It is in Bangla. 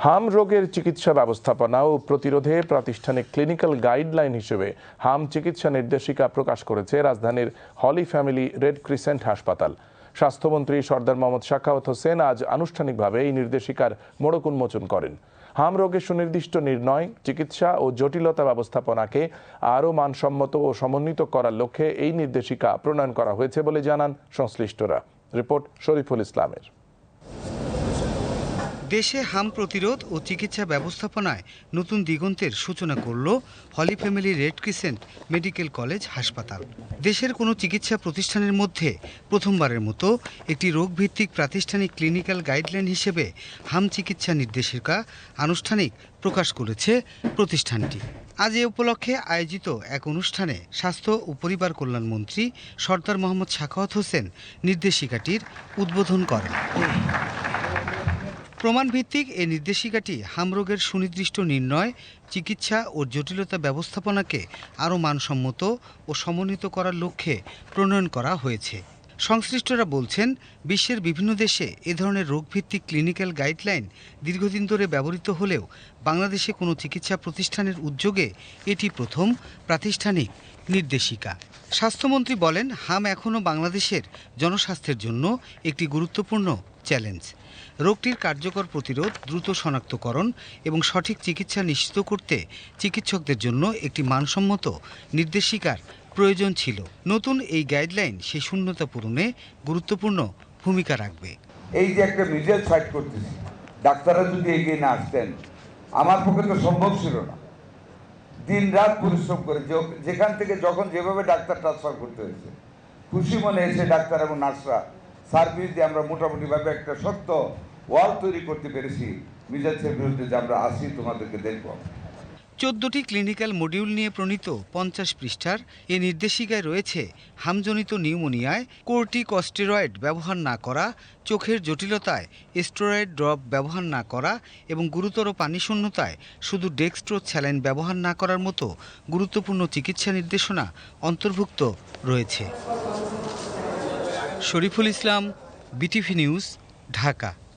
হাম রোগের চিকিৎসা ব্যবস্থাপনা ও প্রতিরোধে প্রাতিষ্ঠানিক ক্লিনিক্যাল গাইডলাইন হিসেবে হাম চিকিৎসা নির্দেশিকা প্রকাশ করেছে রাজধানীর হলি ফ্যামিলি রেড ক্রিসেন্ট হাসপাতাল। স্বাস্থ্যমন্ত্রী সরদার মোহাম্মদ সাখাওয়াত হোসেন আজ আনুষ্ঠানিকভাবে এই নির্দেশিকার মোড়ক উন্মোচন করেন। হাম রোগের সুনির্দিষ্ট নির্ণয়, চিকিৎসা ও জটিলতা ব্যবস্থাপনাকে আরও মানসম্মত ও সমন্বিত করার লক্ষ্যে এই নির্দেশিকা প্রণয়ন করা হয়েছে বলে জানান সংশ্লিষ্টরা। রিপোর্ট শরীফুল ইসলামের। দেশে হাম প্রতিরোধ ও চিকিৎসা ব্যবস্থাপনায় নতুন দিগন্তের সূচনা করল holy family red crescent medical college হাসপাতাল। দেশের কোনো চিকিৎসা প্রতিষ্ঠানের মধ্যে প্রথমবারের মতো একটি রোগভিত্তিক প্রাতিষ্ঠানিক ক্লিনিক্যাল গাইডলাইন হিসেবে হাম চিকিৎসা নির্দেশিকা আনুষ্ঠানিক প্রকাশ করেছে প্রতিষ্ঠানটি। আজ এ উপলক্ষে আয়োজিত এক অনুষ্ঠানে স্বাস্থ্য ও পরিবার কল্যাণ মন্ত্রী সরদার মোহাম্মদ সাখাওয়াত হোসেন নির্দেশিকাটির উদ্বোধন করেন। প্রমাণভিত্তিক এই নির্দেশিকাটি হাম রোগের সুনির্দিষ্ট নির্ণয়, চিকিৎসা ও জটিলতা ব্যবস্থাপনাকে আরও মানসম্মত ও সমন্বিত করার লক্ষ্যে প্রণয়ন করা হয়েছে। সংশ্লিষ্টরা বলছেন, বিশ্বের বিভিন্ন দেশে এ ধরনের রোগভিত্তিক ক্লিনিক্যাল গাইডলাইন দীর্ঘদিন ধরে ব্যবহৃত হলেও বাংলাদেশে কোনো চিকিৎসা প্রতিষ্ঠানের উদ্যোগে এটি প্রথম প্রাতিষ্ঠানিক নির্দেশিকা। স্বাস্থ্যমন্ত্রী বলেন, হাম এখনও বাংলাদেশের জনস্বাস্থ্যের জন্য একটি গুরুত্বপূর্ণ চ্যালেঞ্জ। রোগটির কার্যকর প্রতিরোধ, দ্রুত শনাক্তকরণ এবং সঠিক চিকিৎসা নিশ্চিত করতে চিকিৎসকদের জন্য একটি মানসম্মত নির্দেশিকার প্রয়োজন ছিল। নতুন এই গাইডলাইন সেই শূন্যতা পূরণে গুরুত্বপূর্ণ ভূমিকা রাখবে। এই যে একটা মিডল ফাইট করতেছি, ডাক্তাররা যদি এগিয়ে না আসতেন আমার পক্ষে তো সম্ভব ছিল না। দিন রাত পরিশ্রম করে যেখান থেকে যখন যেভাবে ডাক্তার ট্রান্সফার করতে হয়েছে, খুশি মনে এসে ডাক্তার এবং নার্সরা সার্ভিস দিয়ে আমরা মোটামুটিভাবে একটা সত্য ওয়াল তৈরি করতে পেরেছি। মিজাজের বিরুদ্ধে যে আমরা আসি তোমাদেরকে দেখব। 14টি ক্লিনিক্যাল মডিউল নিয়ে প্রণীত 50 পৃষ্ঠার এ নির্দেশিকায় রয়েছে হামজনিত নিউমোনিয়ায় কর্টিকস্টেরয়েড ব্যবহার না করা, চোখের জটিলতায় স্টেরয়েড ড্রপ ব্যবহার না করা এবং গুরুতর পানিশূন্যতায় শুধু ডেক্সট্রো স্যালাইন ব্যবহার না করার মতো গুরুত্বপূর্ণ চিকিৎসা নির্দেশনা অন্তর্ভুক্ত রয়েছে। Shariful Islam, BTV news, Dhaka.